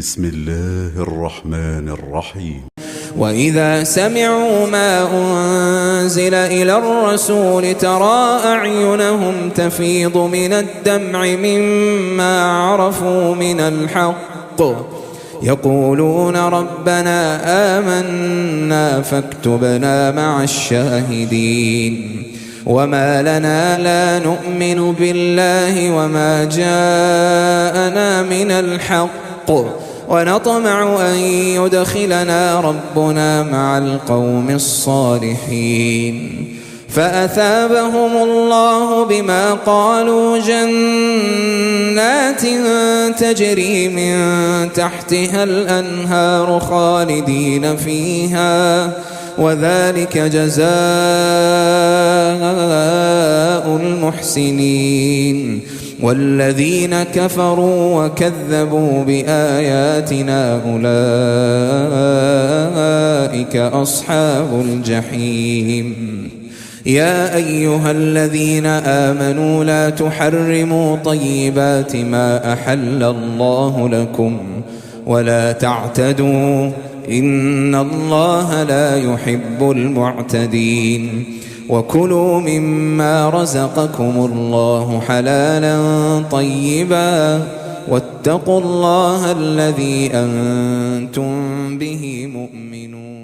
بسم الله الرحمن الرحيم. وإذا سمعوا ما أنزل إلى الرسول ترى أعينهم تفيض من الدمع مما عرفوا من الحق يقولون ربنا آمنا فاكتبنا مع الشاهدين. وما لنا لا نؤمن بالله وما جاءنا من الحق ونطمع أن يدخلنا ربنا مع القوم الصالحين. فأثابهم الله بما قالوا جنات تجري من تحتها الأنهار خالدين فيها وذلك جزاء المحسنين. والذين كفروا وكذبوا بآياتنا أولئك أصحاب الجحيم. يا أيها الذين آمنوا لا تحرموا طيبات ما أحل الله لكم ولا تعتدوا إن الله لا يحب المعتدين. وكلوا مما رزقكم الله حلالا طيبا واتقوا الله الذي أنتم به مؤمنون.